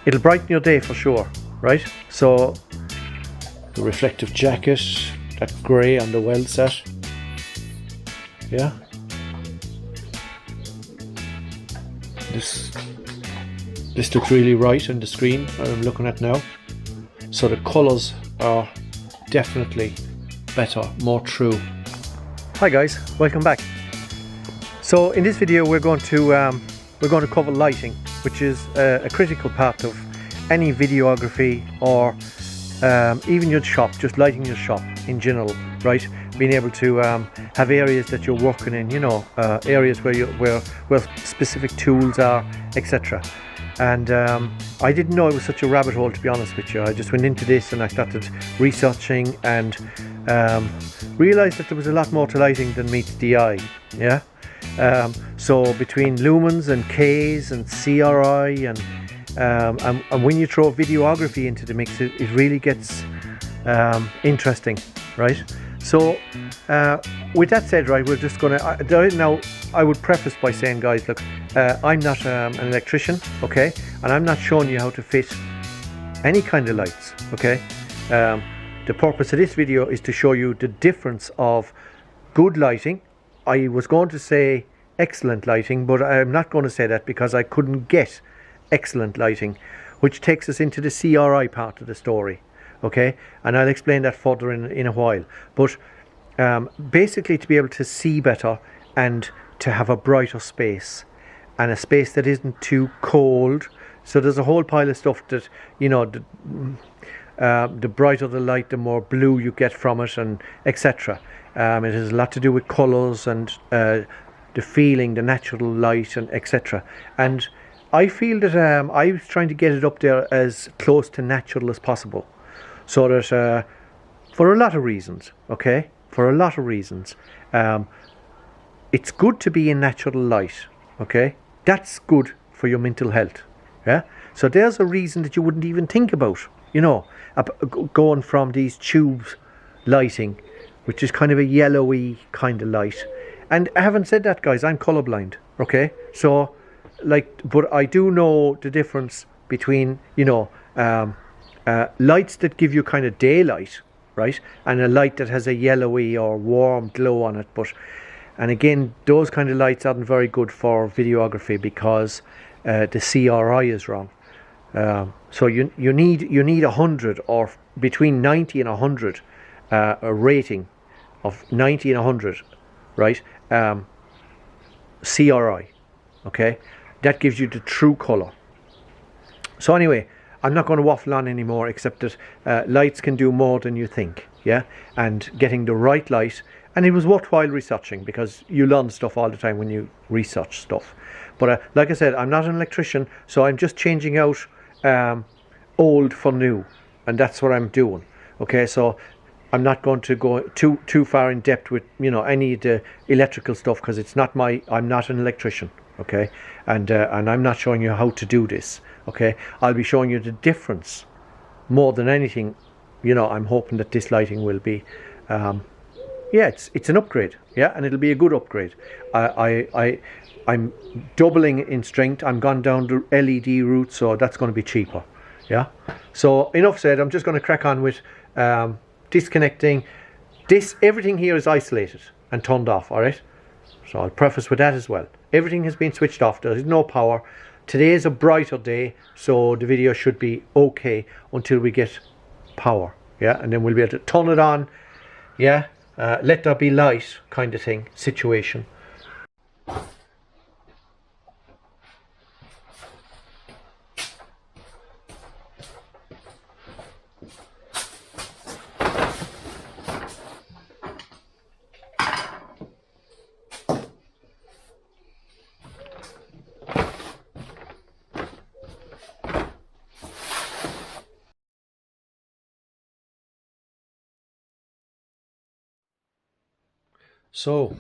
it'll brighten your day for sure, right? So the reflective jacket, that grey on the well set, yeah. This looks really right on the screen that I'm looking at now. So the colours are definitely better, more true. Hi guys, welcome back. So in this video we're going to cover lighting, which is a critical part of any videography, or even your shop, just lighting your shop in general, right? Being able to have areas that you're working in, you know, areas where specific tools are, etc. And I didn't know it was such a rabbit hole, to be honest with you. I just went into this and I started researching and realized that there was a lot more to lighting than meets the eye. Yeah. So between lumens and Ks and CRI and when you throw videography into the mix, it really gets interesting, right? So with that said, right, we're just gonna now I would preface by saying, guys, look, I'm not an electrician, okay, and I'm not showing you how to fit any kind of lights, okay. The purpose of this video is to show you the difference of good lighting. I was going to say excellent lighting, but I'm not going to say that because I couldn't get excellent lighting, which takes us into the CRI part of the story, okay, and I'll explain that further in a while. But basically, to be able to see better and to have a brighter space, and a space that isn't too cold. So there's a whole pile of stuff that, you know, the brighter the light, the more blue you get from it, and etc. It has a lot to do with colours and the feeling, the natural light, and etc. And I feel that I was trying to get it up there as close to natural as possible, so that for a lot of reasons, okay, for a lot of reasons, it's good to be in natural light, okay. That's good for your mental health, yeah. So there's a reason that you wouldn't even think about, you know, going from these tubes lighting, which is kind of a yellowy kind of light. And I haven't said that, guys, I'm colorblind, okay. So like, but I do know the difference between, you know, lights that give you kind of daylight, right, and a light that has a yellowy or warm glow on it. But and again, those kind of lights aren't very good for videography because the CRI is wrong. So you need 100, or between 90 and 100, a rating of 90 and 100, right? CRI, okay, that gives you the true color. So anyway, I'm not going to waffle on anymore, except that lights can do more than you think, yeah, and getting the right light. And it was worthwhile researching, because you learn stuff all the time when you research stuff. But like I said, I'm not an electrician, so I'm just changing out old for new, and that's what I'm doing. Okay, so I'm not going to go too far in depth with, you know, any of the electrical stuff, because it's not I'm not an electrician, okay, and I'm not showing you how to do this, okay. I'll be showing you the difference more than anything. You know, I'm hoping that this lighting will be yeah, it's an upgrade, yeah, and it'll be a good upgrade. I'm doubling in strength. I'm gone down the LED route, so that's going to be cheaper, yeah. So enough said. I'm just going to crack on with disconnecting this. Everything here is isolated and turned off, all right. So I'll preface with that as well. Everything has been switched off. There is no power. Today is a brighter day, so the video should be okay until we get power, yeah, and then we'll be able to turn it on, yeah. Let there be light kind of thing, situation. So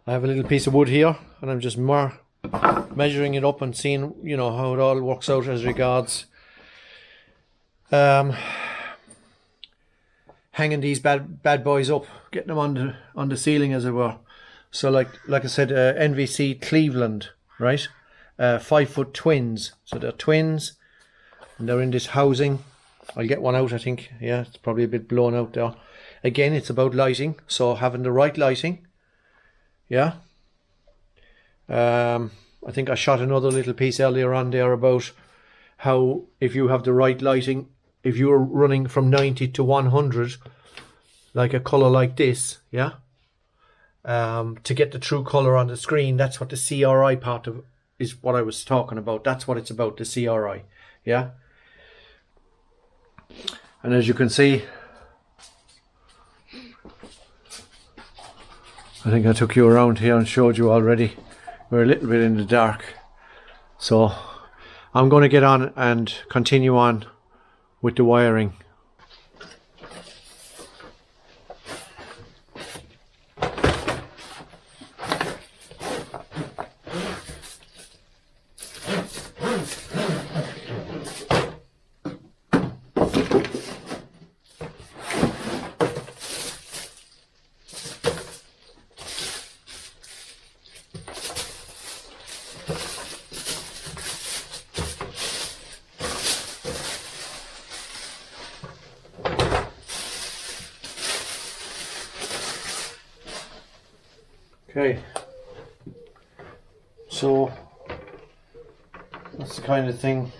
I have a little piece of wood here, and I'm just measuring it up and seeing, you know, how it all works out as regards hanging these bad boys up, getting them on the ceiling, as it were. So like I said, NVC Cleveland, right? 5 foot twins. So they're twins. and they're in this housing. I'll get one out, I think. Yeah, it's probably a bit blown out there. Again, it's about lighting, so having the right lighting. Yeah. I think I shot another little piece earlier on there about how if you have the right lighting, if you're running from 90 to 100, like a colour like this, yeah, to get the true colour on the screen, that's what the CRI part of is what I was talking about. That's what it's about, the CRI, yeah. And as you can see, I think I took you around here and showed you already. We're a little bit in the dark, so I'm going to get on and continue on with the wiring. Okay, so that's the kind of thing,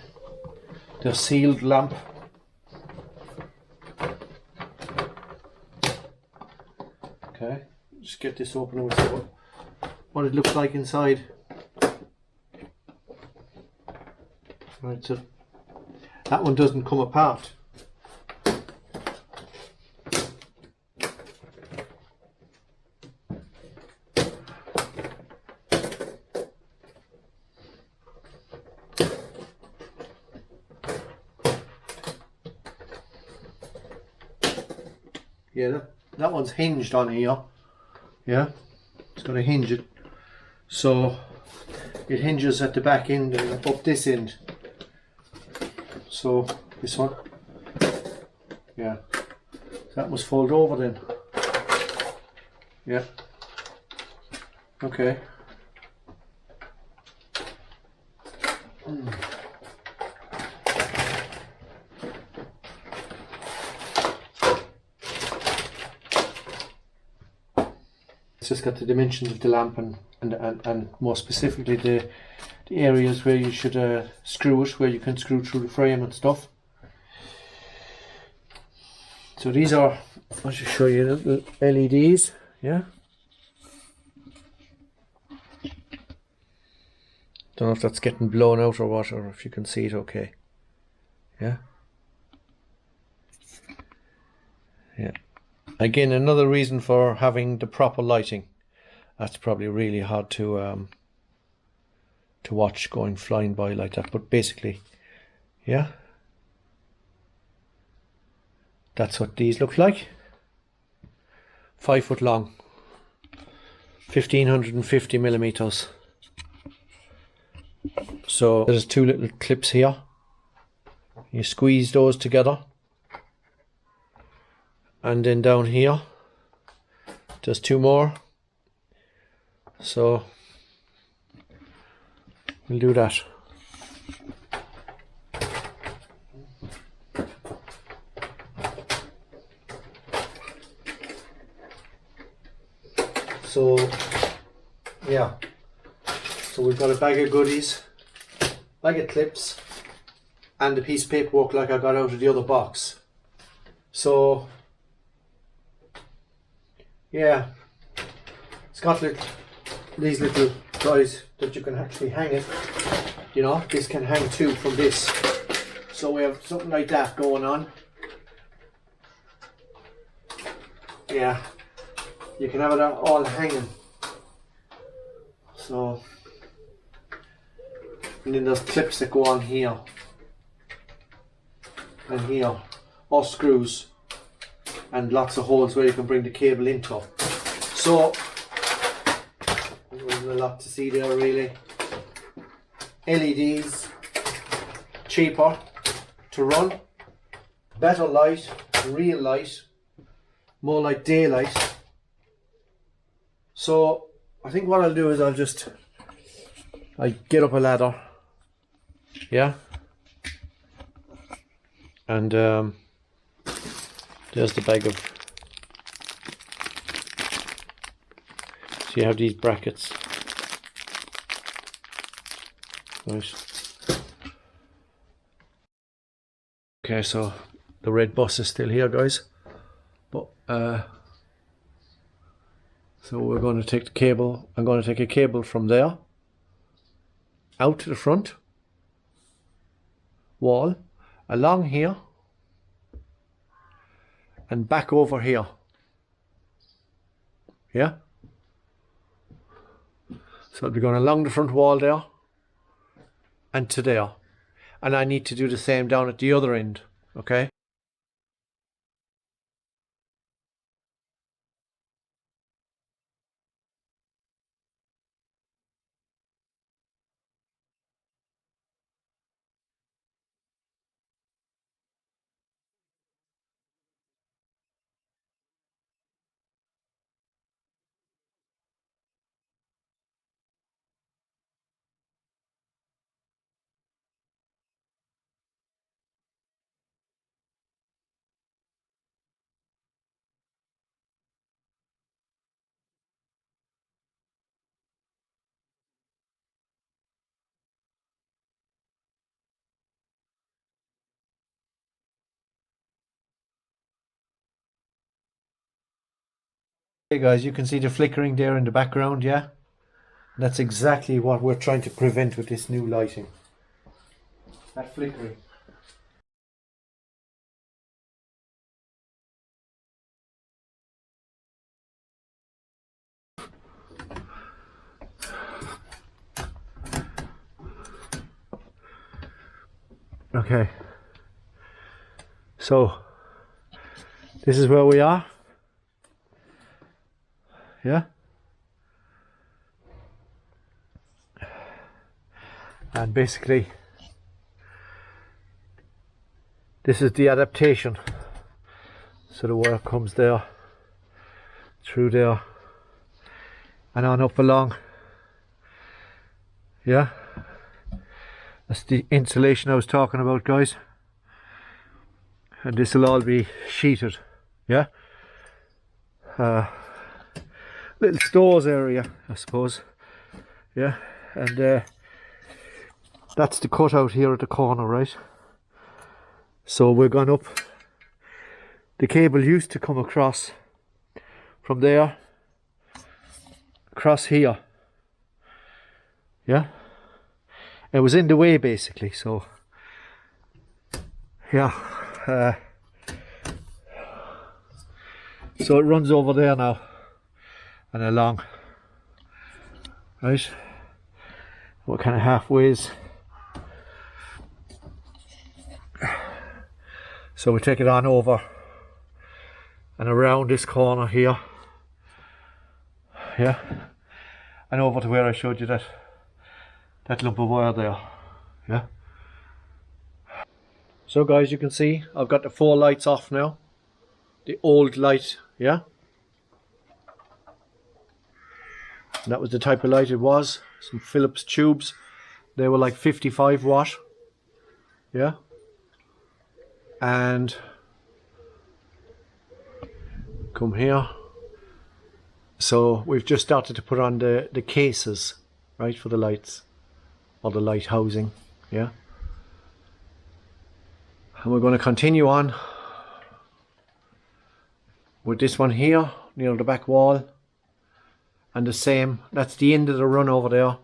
the sealed lamp. Okay, just get this open and we'll see what it looks like inside. Right, so that one doesn't come apart. Yeah, that one's hinged on here. Yeah, it's got to hinge it. So it hinges at the back end and up this end. So this one, yeah, that must fold over then. Yeah, okay. It's just got the dimensions of the lamp and more specifically the areas where you should screw it, where you can screw through the frame and stuff. So these are, I'll just show you the LEDs, yeah. Don't know if that's getting blown out or what, or if you can see it okay. Yeah. Yeah. Again, another reason for having the proper lighting. That's probably really hard to watch going flying by like that, but basically, yeah, that's what these look like. 5 foot long, 1550 millimeters. So there's 2 little clips here. You squeeze those together, and then down here there's 2 more. So we'll do that. So yeah, so we've got a bag of goodies, bag of clips, and a piece of paperwork like I got out of the other box. So yeah, it's got these little guys that you can actually hang it. You know, this can hang too from this. So we have something like that going on. Yeah, you can have it all hanging. So, and then there's clips that go on here and here, or screws, and lots of holes where you can bring the cable into. So there wasn't a lot to see there really. LEDs, cheaper to run, better light, real light, more like daylight. So I think what I'll do is I get up a ladder, yeah, And there's the bag of, so you have these brackets. Right. Okay, so the red bus is still here, guys. But so we're going to take the cable. I'm going to take a cable from there out to the front wall, along here, and back over here. Yeah. So it'll be going along the front wall there and to there. And I need to do the same down at the other end. Okay. Hey guys, you can see the flickering there in the background, yeah? That's exactly what we're trying to prevent with this new lighting. That flickering. Okay. So, this is where we are. Yeah? And basically, this is the adaptation. So the wire comes there, through there, and on up along. Yeah? That's the insulation I was talking about, guys. And this will all be sheeted. Yeah? Little stores area, I suppose. Yeah? And that's the cutout here at the corner, right? So we're going up. The cable used to come across from there, across here. Yeah? It was in the way basically, so yeah. So it runs over there now and along. Right? We're kind of halfways. So we take it on over and around this corner here, yeah, and over to where I showed you that lump of wire there, yeah. So guys, you can see I've got the 4 lights off now, the old light, yeah, and that was the type of light it was, some Phillips tubes, they were like 55 watt, yeah. And come here. So we've just started to put on the cases, right, for the lights, or the light housing, yeah. And we're going to continue on with this one here near the back wall, and the same, that's the end of the run over there.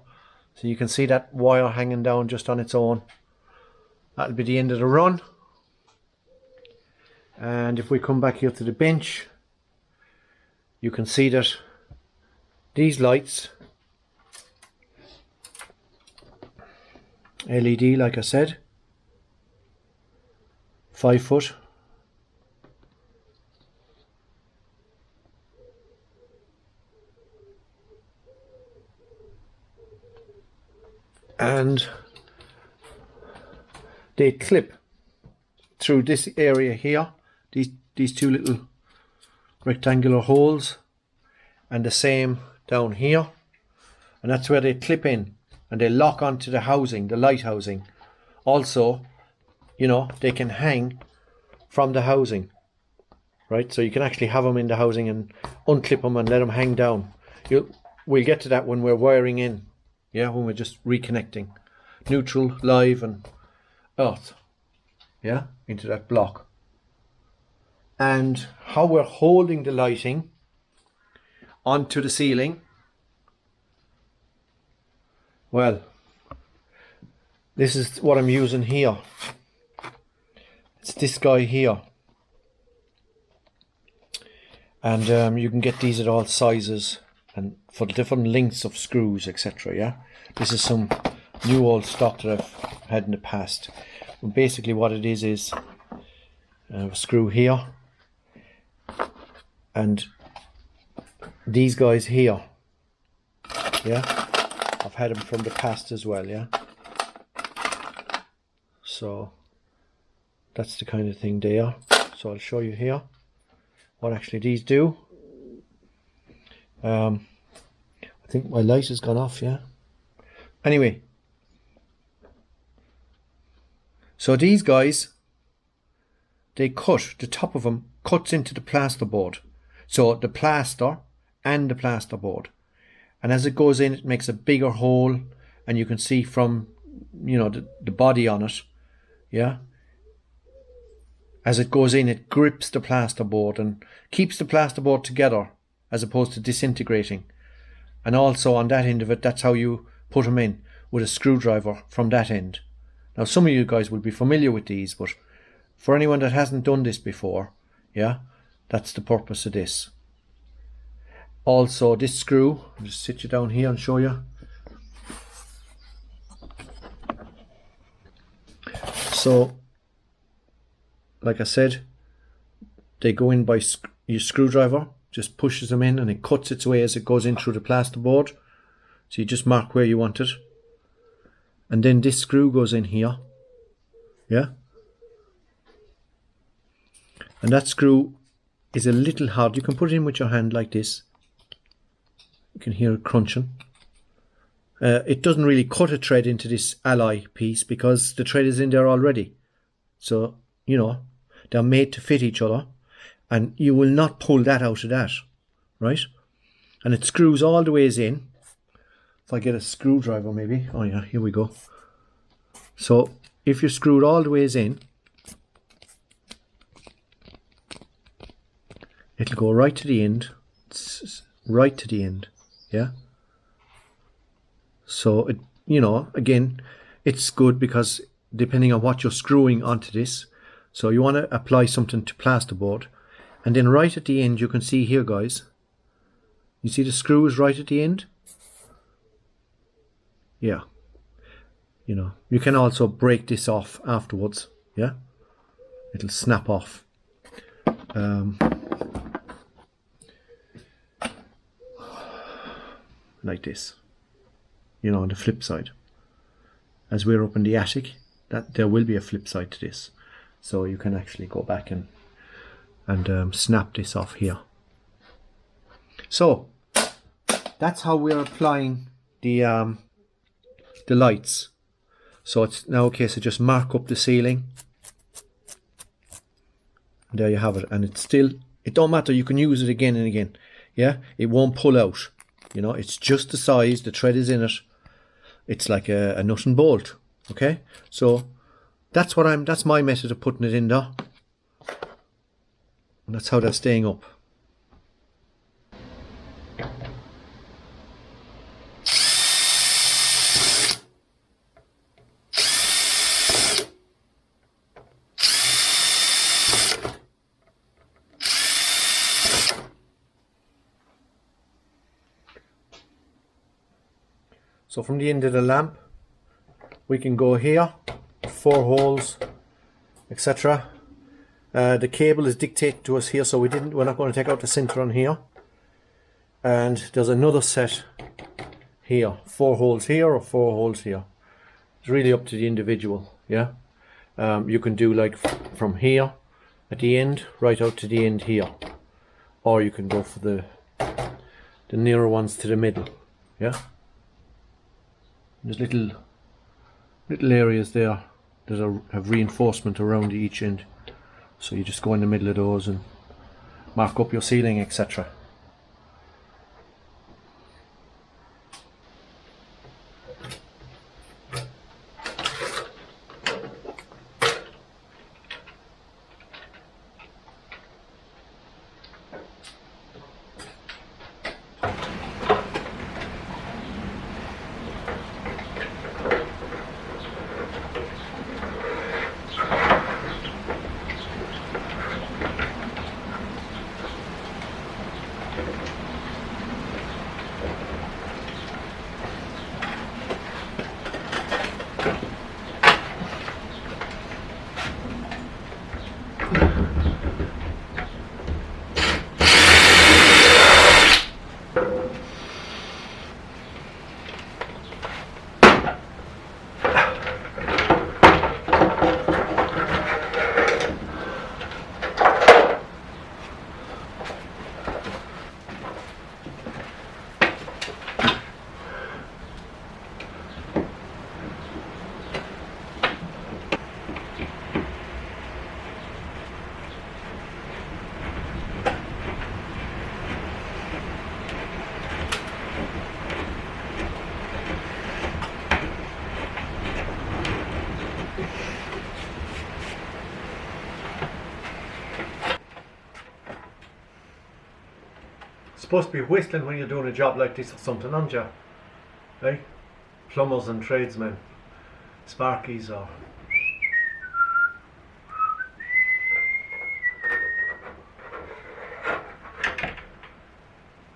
So you can see that wire hanging down just on its own. That'll be the end of the run. And if we come back here to the bench, you can see that these lights, LED like I said, 5 foot, and they clip through this area here, these 2 little rectangular holes, and the same down here, and that's where they clip in and they lock onto the housing, the light housing. Also, you know, they can hang from the housing, right? So you can actually have them in the housing and unclip them and let them hang down. We'll get to that when we're wiring in, yeah, when we're just reconnecting neutral, live and earth, yeah, into that block. And how we're holding the lighting onto the ceiling, well, this is what I'm using here. It's this guy here. And you can get these at all sizes and for the different lengths of screws, etc. Yeah, this is some new old stock that I've had in the past. And basically what it is a screw here and these guys here. Yeah, I've had them from the past as well. Yeah, so that's the kind of thing they are. So I'll show you here what actually these do. I think my light has gone off, yeah. Anyway, so these guys, they cut, the top of them cuts into the plasterboard. So the plaster and the plasterboard. And as it goes in, it makes a bigger hole, and you can see from, you know, the body on it, yeah. As it goes in, it grips the plasterboard and keeps the plasterboard together as opposed to disintegrating. And also on that end of it, that's how you put them in, with a screwdriver from that end. Now some of you guys will be familiar with these, but for anyone that hasn't done this before, yeah, that's the purpose of this. Also this screw, I'll just sit you down here and show you. So like I said, they go in by your screwdriver, just pushes them in and it cuts its way as it goes in through the plasterboard. So you just mark where you want it. And then this screw goes in here. Yeah. And that screw is a little hard. You can put it in with your hand like this. You can hear it crunching. It doesn't really cut a thread into this alloy piece because the thread is in there already. So, you know, they're made to fit each other, and you will not pull that out of that, right? And it screws all the ways in. If I get a screwdriver maybe, oh yeah, here we go. So if you're screwed all the ways in, it'll go right to the end, right to the end, yeah? So, it, you know, again, it's good because depending on what you're screwing onto this, so you want to apply something to plasterboard, and then right at the end you can see here, guys, you see the screw is right at the end. Yeah, you know, you can also break this off afterwards. Yeah, it'll snap off. Like this, you know, on the flip side, as we're up in the attic, that there will be a flip side to this. So you can actually go back and snap this off here. So that's how we're applying the lights. So it's now a case of just mark up the ceiling. And there you have it. And it's still, it don't matter, you can use it again and again. Yeah, it won't pull out. You know, it's just the size, the thread is in it. It's like a nut and bolt. Okay, so that's my method of putting it in there, and that's how they're staying up. So from the end of the lamp, we can go here, 4 holes, etc. The cable is dictated to us here, so we're not going to take out the center on here. And there's another set here, 4 holes here or 4 holes here. It's really up to the individual, yeah. You can do like from here at the end right out to the end here, or you can go for the nearer ones to the middle, yeah. There's little areas there that have reinforcement around each end, So you just go in the middle of those and mark up your ceiling, etc. Supposed to be whistling when you're doing a job like this or something, aren't you? Right? Plumbers and tradesmen, sparkies or...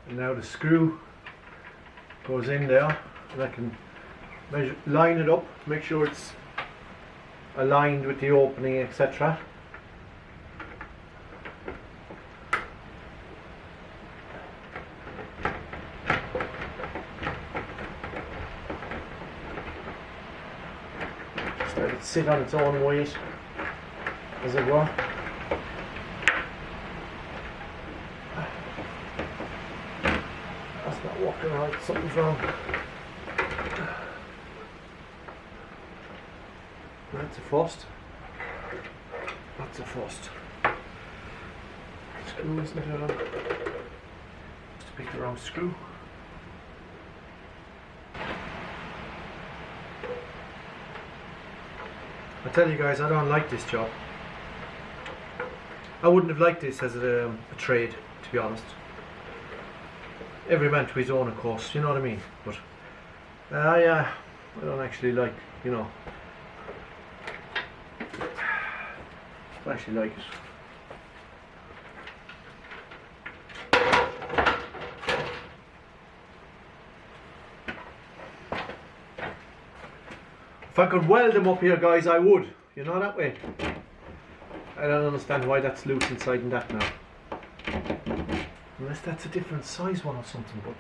And now the screw goes in there, and I can measure, line it up, make sure it's aligned with the opening, etc. Just let it sit on its own weight, as it were. That's not working right, something's wrong. That's a first. That's a first. Screw isn't it on? Just pick the wrong screw. I tell you guys, I don't like this job. I wouldn't have liked this as a trade, to be honest. Every man to his own, of course, you know what I mean? But I don't actually like, you know, I actually like it. If I could weld them up here, guys, I would, you know, that way. I don't understand why that's loose inside and that now. Unless that's a different size one or something, but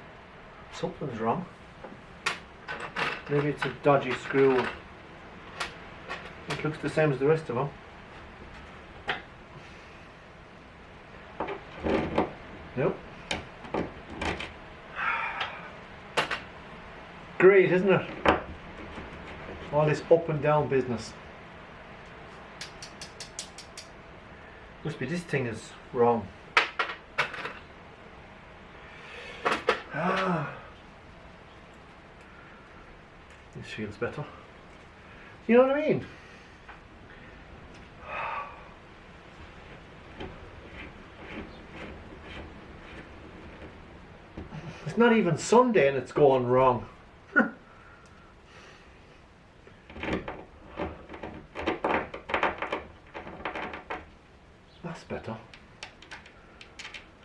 something's wrong. Maybe it's a dodgy screw. It looks the same as the rest of them. Nope. Great, isn't it? All this up and down business. Must be this thing is wrong. This feels better. You know what I mean? It's not even Sunday and it's going wrong. That's better.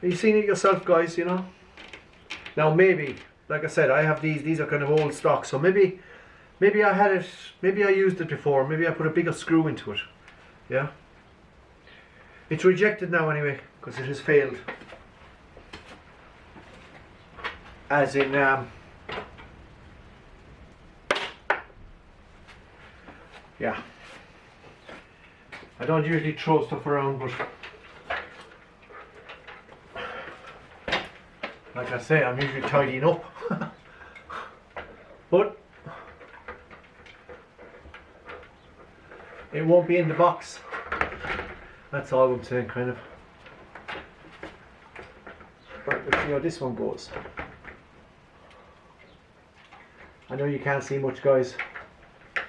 Are you seeing it yourself, guys, you know? Now maybe, like I said, I have these are kind of old stock, so maybe I had it, maybe I used it before, maybe I put a bigger screw into it. Yeah? It's rejected now anyway, because it has failed. As in, yeah. I don't usually throw stuff around, but like I say, I'm usually tidying up. But it won't be in the box That's all I'm saying, kind of. Right, let's see how this one goes. I know you can't see much, guys, at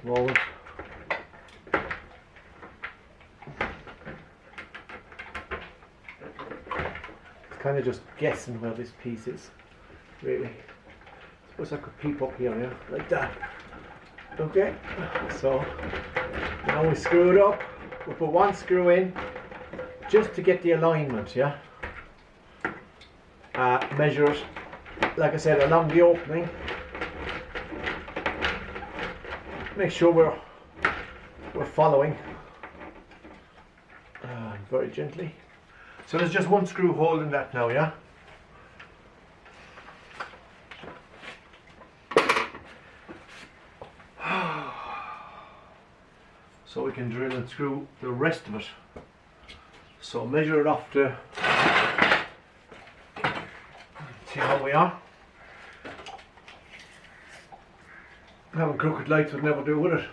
the moment. It's kind of just guessing where this piece is, really. I suppose I could peep up here, yeah, like that. Okay, so now we screw it up. We'll put one screw in just to get the alignment, yeah. Measure it, like I said, along the opening. Make sure we're following very gently. So there's just one screw holding that now, yeah. So we can drill and screw the rest of it. So measure it off to see how we are. Having crooked lights would never do with it.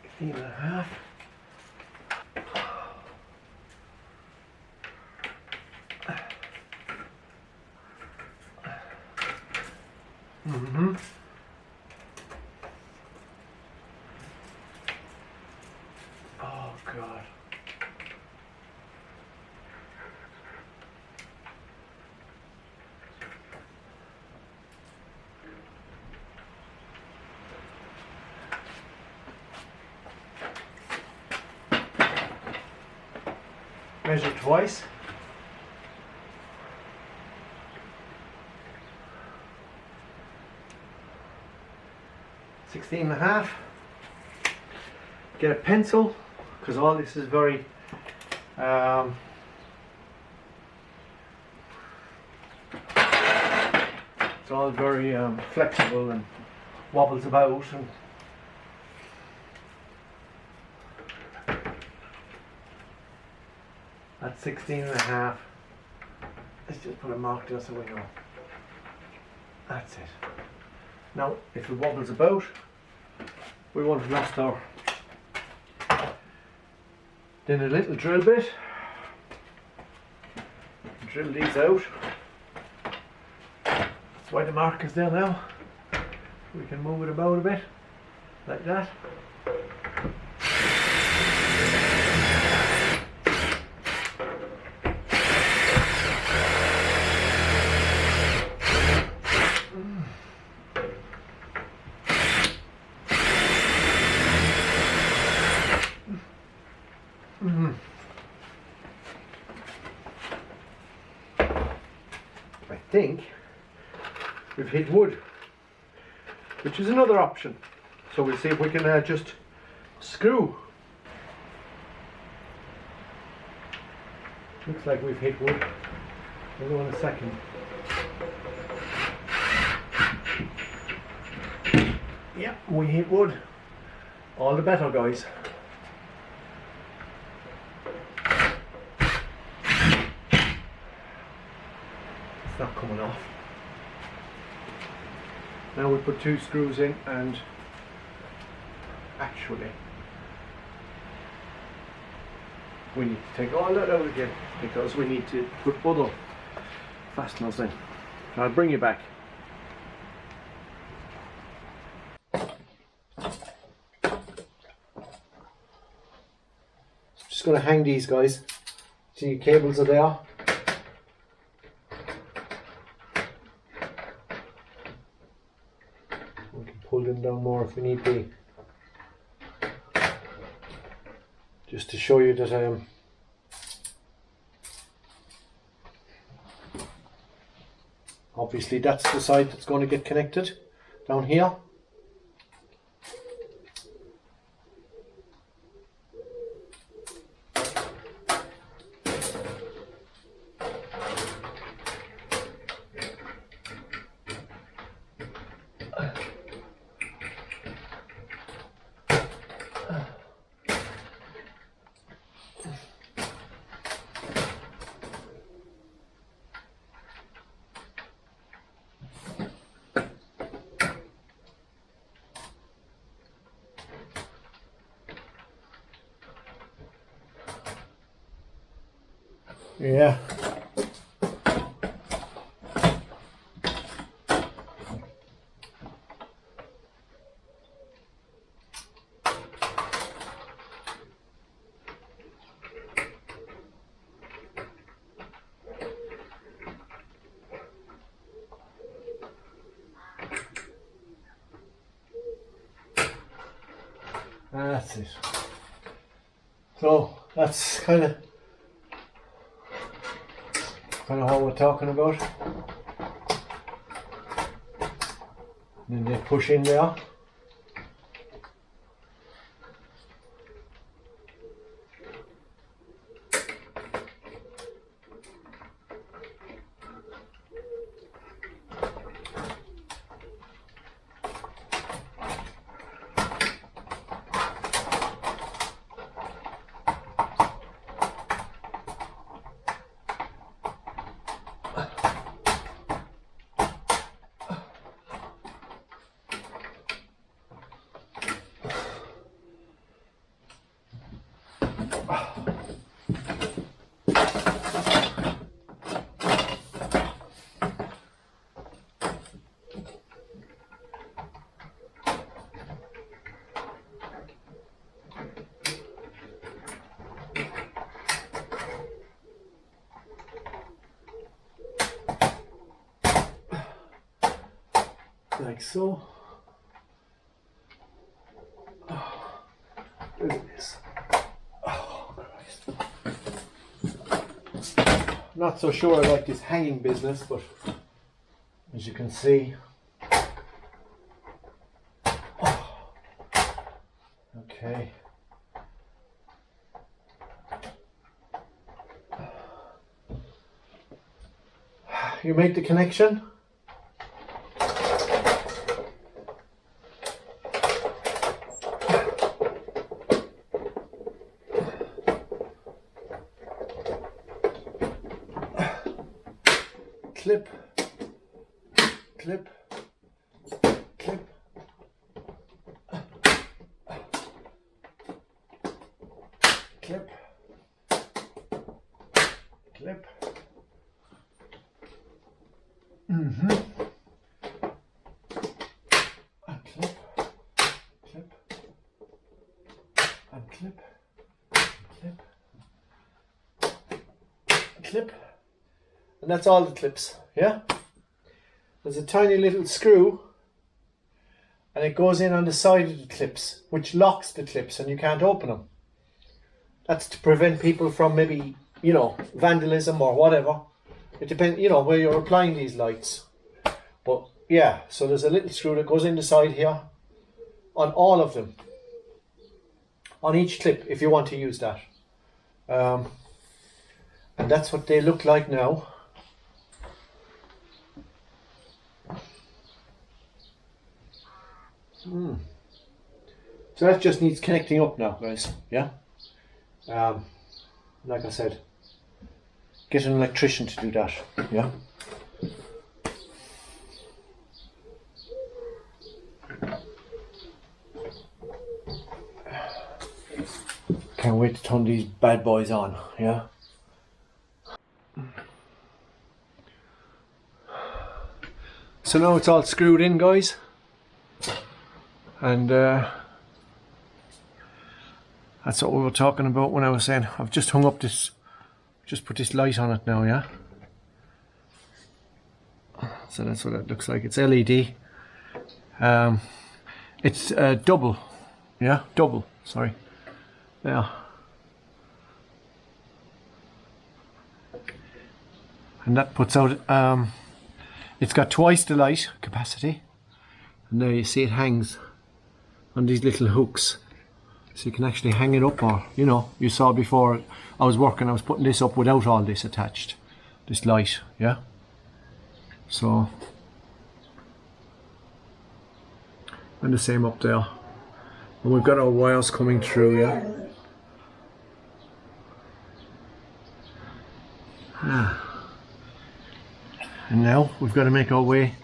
Sixteen and a half. Oh God. Measure twice. Sixteen and a half. Get a pencil, because all this is very it's all very flexible and wobbles about, and that's 16 and a half. Let's just put a mark there so we know. That's it. Now if it wobbles about, we won't have lost our. Then a little drill bit. Drill these out. That's why the mark is there now. We can move it about a bit, like that. I think we've hit wood, which is another option. So we'll see if we can just screw. Looks like we've hit wood. We'll go in a second. Yeah, we hit wood. All the better, guys. It's not coming off. Now we put two screws in, and actually we need to take all that out again because we need to put other fasteners in. I'll bring you back. Just going to hang these, guys. See, cables are there. We can pull them down more if we need be. Just to show you that obviously that's the side that's going to get connected down here. Yeah. That's it. So that's kind of what we're talking about. And then they push in there. Like so. Oh, look at this. Oh, Christ. Not so sure I like this hanging business, but as you can see. Oh. Okay. You make the connection. Clip, clip, clip, clip, clip. And clip, clip, and clip, clip, clip. And that's all the clips, yeah? There's a tiny little screw and it goes in on the side of the clips, which locks the clips and you can't open them. That's to prevent people from maybe, you know, vandalism or whatever. It depends, you know, where you're applying these lights. But yeah, so there's a little screw that goes in the side here on all of them. On each clip, if you want to use that. And that's what they look like now. So that just needs connecting up now, guys. Yeah. Like I said, get an electrician to do that. Yeah. Can't wait to turn these bad boys on. Yeah. So now it's all screwed in, guys. And that's what we were talking about when I was saying I've just hung up this, just put this light on it now, yeah. So that's what it looks like. It's LED. It's double, yeah, double. Sorry, yeah. And that puts out. It's got twice the light capacity, and there you see it hangs on these little hooks, so you can actually hang it up, or you know, you saw before I was working, I was putting this up without all this attached, this light, yeah. So, and the same up there, and we've got our wires coming through, yeah. And now we've got to make our way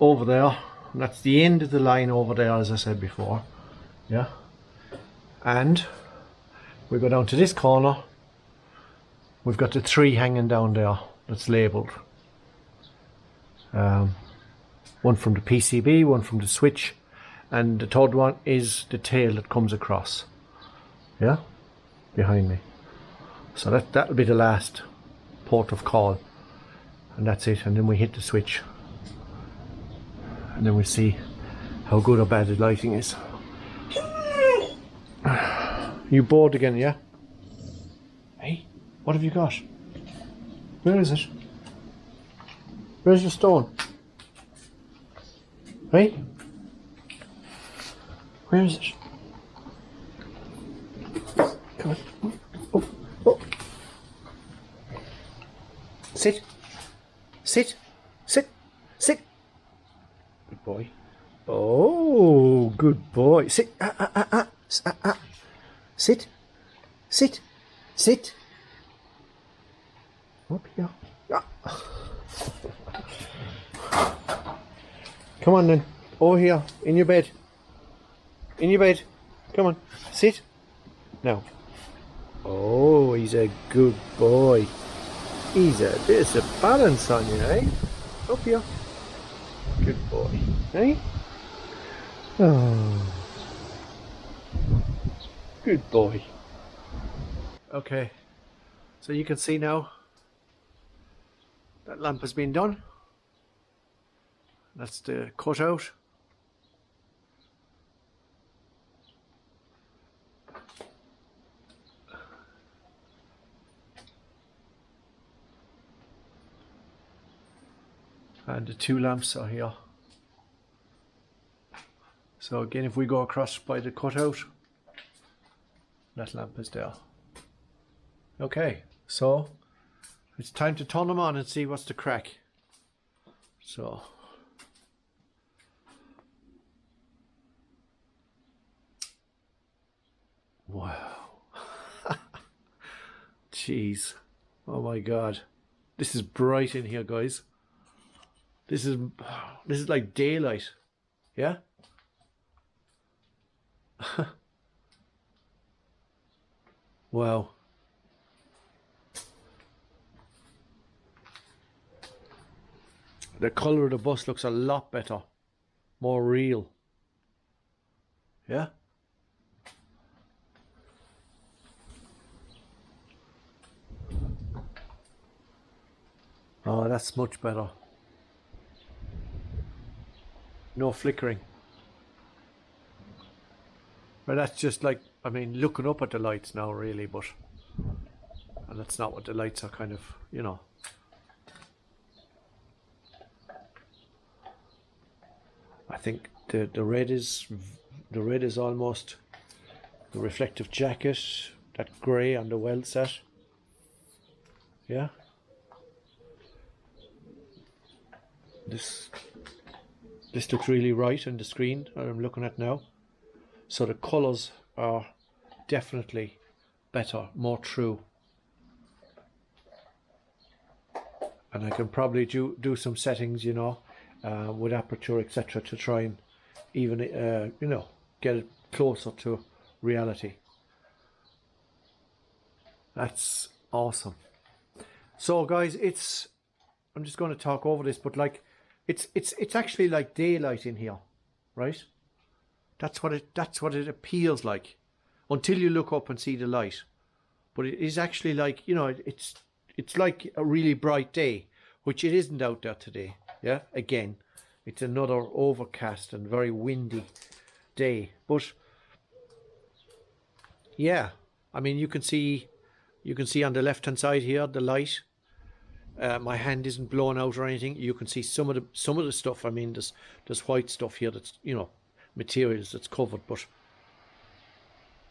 over there. And that's the end of the line over there, as I said before, yeah. And we go down to this corner We've got the 3 hanging down there that's labelled. One from the PCB, one from the switch, and the third one is the tail that comes across. Yeah, behind me. So that'll be the last port of call, and that's it. And then we hit the switch, and then we see how good or bad the lighting is. You bored again, yeah? Hey, what have you got? Where is it? Where's your stone? Hey? Where is it? Come on. Oh, oh. Sit. Sit. Sit. Sit. Good boy. Oh, good boy. Sit. Sit. Sit. Sit. Up here. Come on then. Over here. In your bed. In your bed. Come on. Sit. Now. Oh, he's a good boy. There's a balance on you, eh? Up here. Good boy. Eh? Oh. Good boy. Okay. So you can see now that lamp has been done. That's the cutout. And the 2 lamps are here. So again, if we go across by the cutout, that lamp is there. Okay, so it's time to turn them on and see what's the crack. So wow. Jeez. Oh my god. This is bright in here, guys. This is like daylight. Yeah? Wow. The colour of the bus looks a lot better. More real. Yeah? Oh, that's much better. No flickering. But that's just like, I mean, looking up at the lights now really, but, and that's not what the lights are kind of, you know. I think the red is almost the reflective jacket, that grey on the weld set. Yeah. This looks really right on the screen that I'm looking at now. So the colours are definitely better, more true. And I can probably do some settings, you know, with aperture, etc., to try and even, you know, get it closer to reality. That's awesome. So guys, I'm just going to talk over this, but like, it's actually like daylight in here, right? That's what it appeals like, until you look up and see the light. But it is actually like, you know, it's like a really bright day, which it isn't out there today. Yeah, again, it's another overcast and very windy day. But yeah, I mean, you can see on the left hand side here the light. My hand isn't blown out or anything. You can see some of the stuff. I mean, there's white stuff here that's, you know, materials that's covered, but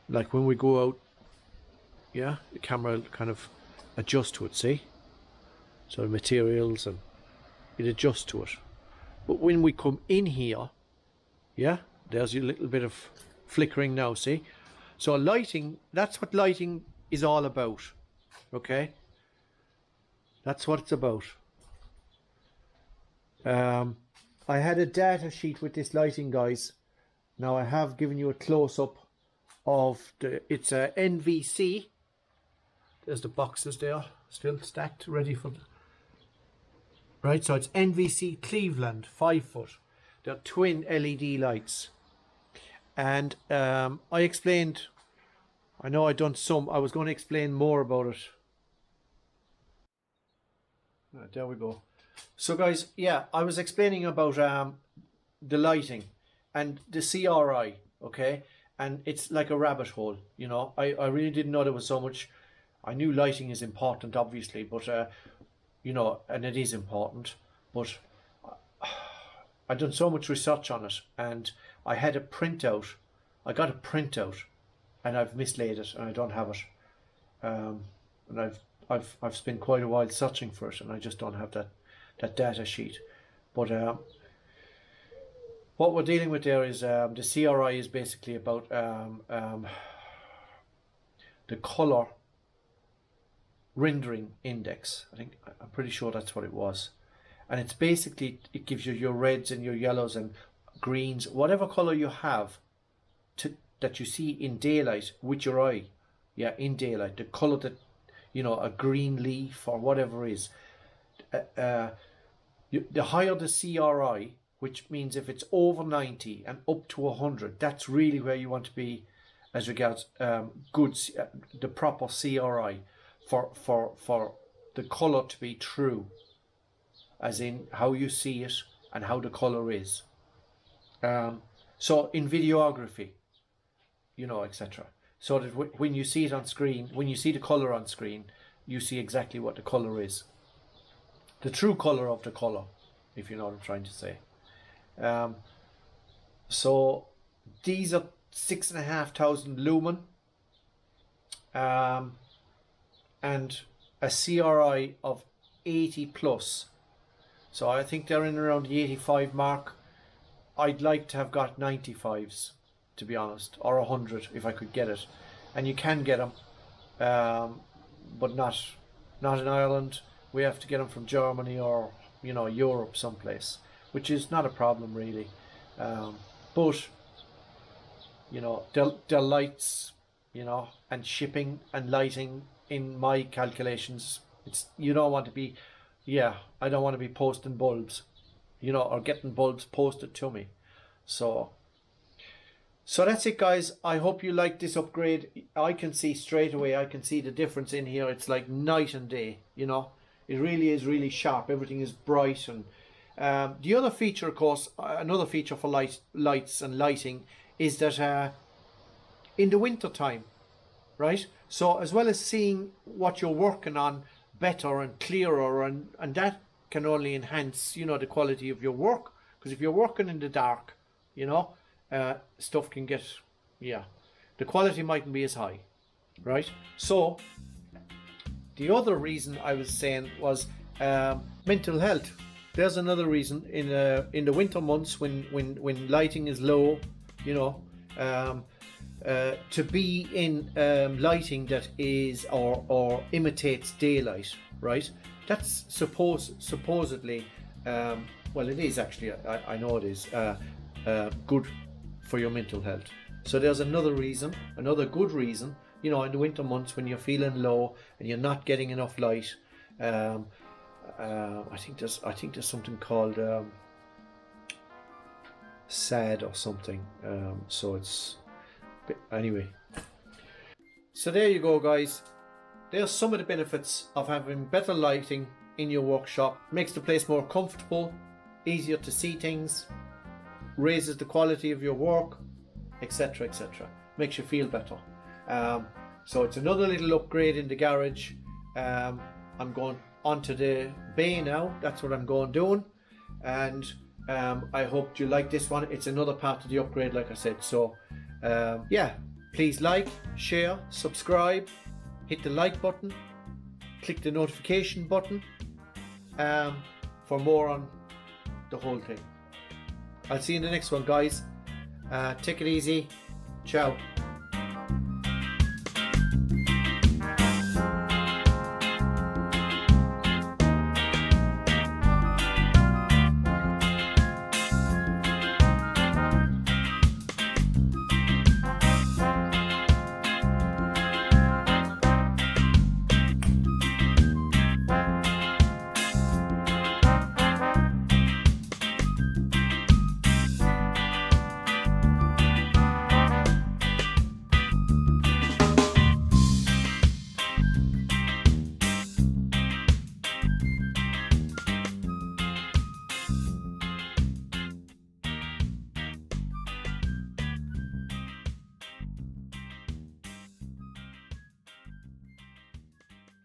like when we go out, yeah, the camera will kind of adjust to it, see? So the materials, and it adjusts to it. But when we come in here, yeah, there's a little bit of flickering now, see? So lighting, that's what lighting is all about, okay? That's what it's about. I had a data sheet with this lighting, guys. Now I have given you a close-up of it's a NVC there's the boxes there, still stacked, ready for... Right, so it's NVC Cleveland, 5 foot. They're twin LED lights. And I explained, I know I done some, I was going to explain more about it. Right, there we go. So guys, yeah, I was explaining about the lighting and the CRI, okay? And it's like a rabbit hole, you know. I really didn't know there was so much. I knew lighting is important, obviously, but, you know, and it is important. But I've done so much research on it, and I had a printout. I got a printout, and I've mislaid it, and I don't have it. And I've spent quite a while searching for it, and I just don't have that data sheet. But what we're dealing with there is the CRI is basically about the color rendering index. I'm pretty sure that's what it was, and it's basically, it gives you your reds and your yellows and greens, whatever color you have that you see in daylight with your eye. Yeah, in daylight, the color that, you know, a green leaf or whatever is. The higher the CRI, which means if it's over 90 and up to 100, that's really where you want to be as regards the proper CRI for the color to be true, as in how you see it and how the color is. So in videography, you know, etc. So that when you see it on screen, when you see the color on screen, you see exactly what the color is. The true color of the color, if you know what I'm trying to say. So these are 6,500 lumen, and a CRI of 80 plus. So I think they're in around the 85 mark. I'd like to have got 95s, to be honest, or 100 if I could get it. And you can get them, but not in Ireland. We have to get them from Germany or, you know, Europe someplace, which is not a problem really. But, you know, their lights, you know, and shipping and lighting, in my calculations, you don't want to be, I don't want to be posting bulbs, you know, or getting bulbs posted to me. So that's it, guys. I hope you like this upgrade. I can see straight away, I can see the difference in here. It's like night and day, you know. It really is really sharp. Everything is bright. And the other feature, of course, another feature for lights and lighting is that in the winter time, right? So as well as seeing what you're working on better and clearer, and that can only enhance, you know, the quality of your work. Because if you're working in the dark, you know, stuff can get, the quality mightn't be as high, right? So the other reason I was saying was mental health. There's another reason in the winter months when lighting is low, you know, to be in lighting that is or imitates daylight, right? That's supposedly, well, it is actually, I know it is good for your mental health. So there's another reason, another good reason, you know, in the winter months when you're feeling low and you're not getting enough light. I think there's something called SAD or something. So it's, anyway. So there you go, guys. There's some of the benefits of having better lighting in your workshop. Makes the place more comfortable, easier to see things, raises the quality of your work, etc, etc. Makes you feel better. So it's another little upgrade in the garage. I'm going onto the bay now. That's what I'm going doing, and I hope you like this one. It's another part of the upgrade, like I said. So yeah, please like, share, subscribe, hit the like button, click the notification button for more on the whole thing. I'll see you in the next one, guys. Take it easy. Ciao.